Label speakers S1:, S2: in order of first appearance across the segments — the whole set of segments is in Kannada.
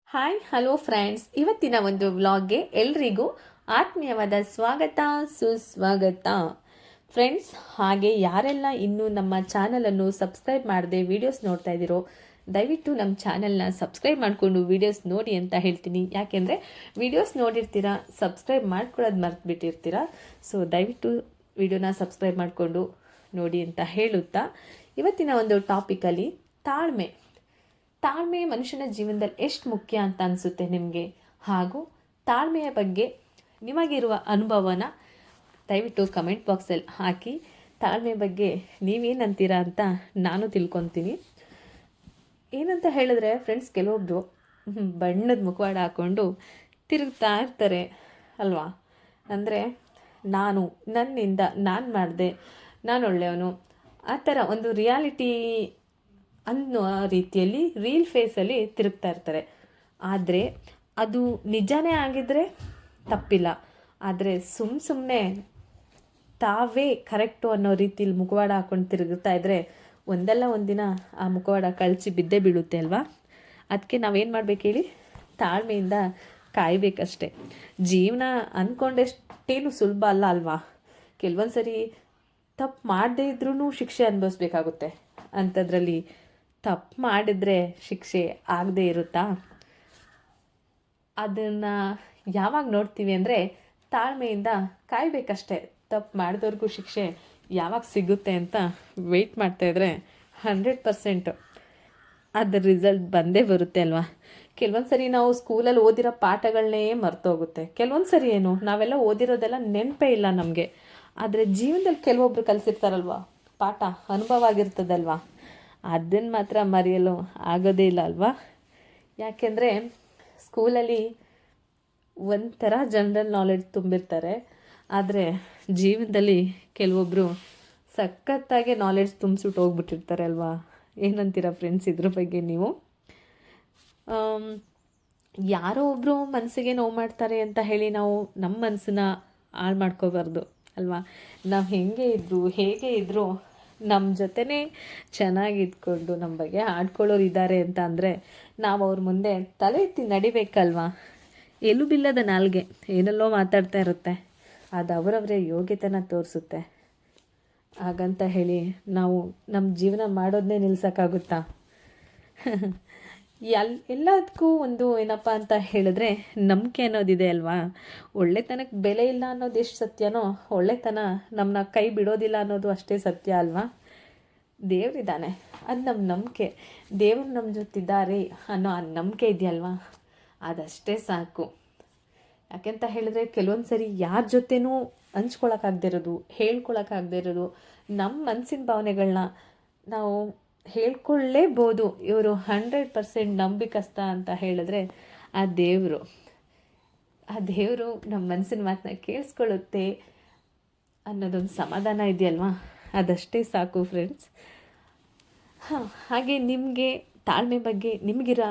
S1: ಹಾಯ್ ಹಲೋ ಫ್ರೆಂಡ್ಸ್, ಇವತ್ತಿನ ಒಂದು ವ್ಲಾಗ್ಗೆ ಎಲ್ರಿಗೂ ಆತ್ಮೀಯವಾದ ಸ್ವಾಗತ ಸುಸ್ವಾಗತ. ಫ್ರೆಂಡ್ಸ್, ಹಾಗೆ ಯಾರೆಲ್ಲ ಇನ್ನೂ ನಮ್ಮ ಚಾನಲನ್ನು ಸಬ್ಸ್ಕ್ರೈಬ್ ಮಾಡದೆ ವಿಡಿಯೋಸ್ ನೋಡ್ತಾ ಇದ್ದೀರೋ ದಯವಿಟ್ಟು ನಮ್ಮ ಚಾನಲ್ನ ಸಬ್ಸ್ಕ್ರೈಬ್ ಮಾಡಿಕೊಂಡು ವಿಡಿಯೋಸ್ ನೋಡಿ ಅಂತ ಹೇಳ್ತೀನಿ. ಯಾಕೆಂದರೆ ವಿಡಿಯೋಸ್ ನೋಡಿರ್ತೀರಾ, ಸಬ್ಸ್ಕ್ರೈಬ್ ಮಾಡ್ಕೊಳ್ಳೋದು ಮರ್ತ್ಬಿಟ್ಟಿರ್ತೀರಾ. ಸೊ ದಯವಿಟ್ಟು ವಿಡಿಯೋನ ಸಬ್ಸ್ಕ್ರೈಬ್ ಮಾಡಿಕೊಂಡು ನೋಡಿ ಅಂತ ಹೇಳುತ್ತಾ, ಇವತ್ತಿನ ಒಂದು ಟಾಪಿಕಲ್ಲಿ ತಾಳ್ಮೆ ಮನುಷ್ಯನ ಜೀವನದಲ್ಲಿ ಎಷ್ಟು ಮುಖ್ಯ ಅಂತ ಅನಿಸುತ್ತೆ ನಿಮಗೆ, ಹಾಗೂ ತಾಳ್ಮೆಯ ಬಗ್ಗೆ ನಿಮಗಿರುವ ಅನುಭವನ ದಯವಿಟ್ಟು ಕಮೆಂಟ್ ಬಾಕ್ಸಲ್ಲಿ ಹಾಕಿ. ತಾಳ್ಮೆ ಬಗ್ಗೆ ನೀವೇನಂತೀರಾ ಅಂತ ನಾನು ತಿಳ್ಕೊತೀನಿ. ಏನಂತ ಹೇಳಿದ್ರೆ ಫ್ರೆಂಡ್ಸ್, ಕೆಲವೊಬ್ಬರು ಬಣ್ಣದ ಮುಖವಾಡ ಹಾಕ್ಕೊಂಡು ತಿರುಗ್ತಾ ಇರ್ತಾರೆ ಅಲ್ವಾ. ಅಂದರೆ ನನ್ನಿಂದ ನಾನು ಮಾಡಿದೆ, ನಾನು ಒಳ್ಳೆಯವನು, ಆ ಥರ ಒಂದು ರಿಯಾಲಿಟಿ ಅನ್ನೋ ರೀತಿಯಲ್ಲಿ ರೀಲ್ ಫೇಸಲ್ಲಿ ತಿರುಗ್ತಾ ಇರ್ತಾರೆ. ಆದರೆ ಅದು ನಿಜನೇ ಆಗಿದ್ದರೆ ತಪ್ಪಿಲ್ಲ. ಆದರೆ ಸುಮ್ಮನೆ ತಾವೇ ಕರೆಕ್ಟು ಅನ್ನೋ ರೀತಿಲಿ ಮುಖವಾಡ ಹಾಕ್ಕೊಂಡು ತಿರುಗುತ್ತಾ ಇದ್ದರೆ ಒಂದಲ್ಲ ಒಂದಿನ ಆ ಮುಖವಾಡ ಕಳಚಿ ಬಿದ್ದೇ ಬೀಳುತ್ತೆ ಅಲ್ವಾ. ಅದಕ್ಕೆ ನಾವೇನು ಮಾಡಬೇಕು ಹೇಳಿ, ತಾಳ್ಮೆಯಿಂದ ಕಾಯಬೇಕಷ್ಟೆ. ಜೀವನ ಅಂದ್ಕೊಂಡಷ್ಟೇನು ಸುಲಭ ಅಲ್ಲ ಅಲ್ವಾ. ಕೆಲವೊಂದು ಸರಿ ತಪ್ಪು ಮಾಡದೇ ಇದ್ರೂ ಶಿಕ್ಷೆ ಅನುಭವಿಸ್ಬೇಕಾಗುತ್ತೆ. ಅಂಥದ್ರಲ್ಲಿ ತಪ್ಪು ಮಾಡಿದರೆ ಶಿಕ್ಷೆ ಆಗದೆ ಇರುತ್ತಾ? ಅದನ್ನು ಯಾವಾಗ ನೋಡ್ತೀವಿ ಅಂದರೆ ತಾಳ್ಮೆಯಿಂದ ಕಾಯಬೇಕಷ್ಟೆ. ತಪ್ಪು ಮಾಡಿದವ್ರಿಗೂ ಶಿಕ್ಷೆ ಯಾವಾಗ ಸಿಗುತ್ತೆ ಅಂತ ವೆಯ್ಟ್ ಮಾಡ್ತಾಯಿದ್ರೆ 100% ಅದರ ರಿಸಲ್ಟ್ ಬಂದೇ ಬರುತ್ತೆ ಅಲ್ವಾ. ಕೆಲವೊಂದು ಸರಿ ನಾವು ಸ್ಕೂಲಲ್ಲಿ ಓದಿರೋ ಪಾಠಗಳನ್ನೇ ಮರ್ತೋಗುತ್ತೆ. ಕೆಲವೊಂದು ಸರಿ ನಾವೆಲ್ಲ ಓದಿರೋದೆಲ್ಲ ನೆನಪೇ ಇಲ್ಲ ನಮಗೆ. ಆದರೆ ಜೀವನದಲ್ಲಿ ಕೆಲವೊಬ್ರು ಕಲಿಸಿರ್ತಾರಲ್ವ ಪಾಠ, ಅನುಭವ ಆಗಿರ್ತದಲ್ವ, ಅದನ್ನು ಮಾತ್ರ ಮರೆಯಲು ಆಗೋದೇ ಇಲ್ಲ ಅಲ್ವಾ. ಯಾಕೆಂದರೆ ಸ್ಕೂಲಲ್ಲಿ ಒಂಥರ ಜನರಲ್ ನಾಲೆಡ್ಜ್ ತುಂಬಿರ್ತಾರೆ, ಆದರೆ ಜೀವನದಲ್ಲಿ ಕೆಲವೊಬ್ಬರು ಸಖತ್ತಾಗಿ ನಾಲೆಡ್ಜ್ ತುಂಬಿಸ್ಬಿಟ್ಟು ಹೋಗ್ಬಿಟ್ಟಿರ್ತಾರೆ ಅಲ್ವಾ. ಏನಂತೀರ ಫ್ರೆಂಡ್ಸ್ ಇದ್ರ ಬಗ್ಗೆ ನೀವು? ಯಾರೋ ಒಬ್ಬರು ಮನಸ್ಸಿಗೆ ನೋವು ಮಾಡ್ತಾರೆ ಅಂತ ಹೇಳಿ ನಾವು ನಮ್ಮ ಮನಸ್ಸನ್ನ ಹಾಳು ಮಾಡ್ಕೋಬಾರ್ದು ಅಲ್ವಾ. ನಾವು ಹೇಗೆ ಇದ್ದರೂ ನಮ್ಮ ಜೊತೆನೇ ಚೆನ್ನಾಗಿದ್ಕೊಂಡು ನಮ್ಮ ಬಗ್ಗೆ ಆಡ್ಕೊಳ್ಳೋರು ಇದ್ದಾರೆ ಅಂತ ಅಂದರೆ ನಾವು ಅವ್ರ ಮುಂದೆ ತಲೆ ಎತ್ತಿ ನಡಿಬೇಕಲ್ವಾ. ಎಲುಬಿಲ್ಲದ ನಾಲ್ಗೆ ಏನೆಲ್ಲೋ ಮಾತಾಡ್ತಾ ಇರುತ್ತೆ, ಅದು ಅವರವರೇ ಯೋಗ್ಯತೆನ ತೋರಿಸುತ್ತೆ. ಹಾಗಂತ ಹೇಳಿ ನಾವು ನಮ್ಮ ಜೀವನ ಮಾಡೋದನ್ನೇ ನಿಲ್ಸೋಕ್ಕಾಗುತ್ತಾ? ಎಲ್ಲದಕ್ಕೂ ಒಂದು ಏನಪ್ಪ ಅಂತ ಹೇಳಿದ್ರೆ ನಂಬಿಕೆ ಅನ್ನೋದಿದೆ ಅಲ್ವಾ. ಒಳ್ಳೆತನಕ್ಕೆ ಬೆಲೆ ಇಲ್ಲ ಅನ್ನೋದು ಎಷ್ಟು ಸತ್ಯನೋ, ಒಳ್ಳೆತನ ನಮ್ಮನ್ನ ಕೈ ಬಿಡೋದಿಲ್ಲ ಅನ್ನೋದು ಅಷ್ಟೇ ಸತ್ಯ ಅಲ್ವಾ. ದೇವರಿದ್ದಾನೆ, ಅದು ನಮ್ಮ ನಂಬಿಕೆ. ದೇವರು ನಮ್ಮ ಜೊತಿದ್ದಾರೆ ಅನ್ನೋ ಆ ನಂಬಿಕೆ ಇದೆಯಲ್ವಾ, ಅದಷ್ಟೇ ಸಾಕು. ಯಾಕೆಂತ ಹೇಳಿದ್ರೆ ಕೆಲವೊಂದು ಸರಿ ಯಾರ ಜೊತೆನೂ ಹಂಚ್ಕೊಳಕ್ಕಾಗದೇ ಇರೋದು, ಹೇಳ್ಕೊಳಕ್ಕಾಗದೇ ಇರೋದು, ನಮ್ಮ ಮನಸ್ಸಿನ ಭಾವನೆಗಳನ್ನ ನಾವು ಹೇಳ್ಕೊಳ್ಳೇಬೋದು. ಇವರು 100% ನಂಬಿಕಸ್ತ ಅಂತ ಹೇಳಿದ್ರೆ ಆ ದೇವರು ನಮ್ಮ ಮನಸ್ಸಿನ ಮಾತನ್ನ ಕೇಳಿಸ್ಕೊಳ್ಳುತ್ತೆ ಅನ್ನೋದೊಂದು ಸಮಾಧಾನ ಇದೆಯಲ್ವಾ, ಅದಷ್ಟೇ ಸಾಕು ಫ್ರೆಂಡ್ಸ್. ಹಾಗೆ ನಿಮಗೆ ತಾಳ್ಮೆ ಬಗ್ಗೆ ನಿಮಗಿರೋ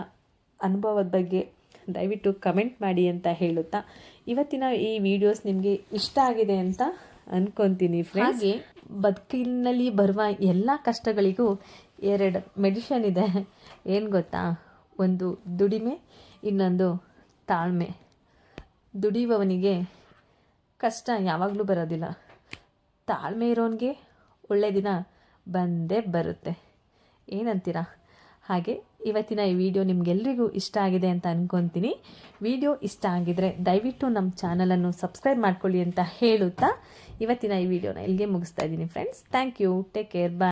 S1: ಅನುಭವದ ಬಗ್ಗೆ ದಯವಿಟ್ಟು ಕಮೆಂಟ್ ಮಾಡಿ ಅಂತ ಹೇಳುತ್ತಾ, ಇವತ್ತಿನ ಈ ವಿಡಿಯೋಸ್ ನಿಮಗೆ ಇಷ್ಟ ಆಗಿದೆ ಅಂತ ಅಂದ್ಕೊತೀನಿ ಫ್ರೆಂಡ್ಸ್. ಹಾಗೆ ಬದುಕಿನಲ್ಲಿ ಬರುವ ಎಲ್ಲ ಕಷ್ಟಗಳಿಗೂ 2 ಮೆಡಿಷನ್ ಇದೆ. ಏನು ಗೊತ್ತಾ? ಒಂದು ದುಡಿಮೆ, ಇನ್ನೊಂದು ತಾಳ್ಮೆ. ದುಡಿಯುವವನಿಗೆ ಕಷ್ಟ ಯಾವಾಗಲೂ ಬರೋದಿಲ್ಲ, ತಾಳ್ಮೆ ಇರೋನಿಗೆ ಒಳ್ಳೆಯ ದಿನ ಬಂದೇ ಬರುತ್ತೆ. ಏನಂತೀರಾ? ಹಾಗೆ ಇವತ್ತಿನ ಈ ವಿಡಿಯೋ ನಿಮಗೆಲ್ರಿಗೂ ಇಷ್ಟ ಆಗಿದೆ ಅಂತ ಅಂದ್ಕೊತೀನಿ. ವಿಡಿಯೋ ಇಷ್ಟ ಆಗಿದರೆ ದಯವಿಟ್ಟು ನಮ್ಮ ಚಾನಲನ್ನು ಸಬ್ಸ್ಕ್ರೈಬ್ ಮಾಡ್ಕೊಳ್ಳಿ ಅಂತ ಹೇಳುತ್ತಾ ಇವತ್ತಿನ ಈ ವಿಡಿಯೋನ ಇಲ್ಲಿಗೆ ಮುಗಿಸ್ತಾ ಇದ್ದೀನಿ friends. Thank you, take care, bye.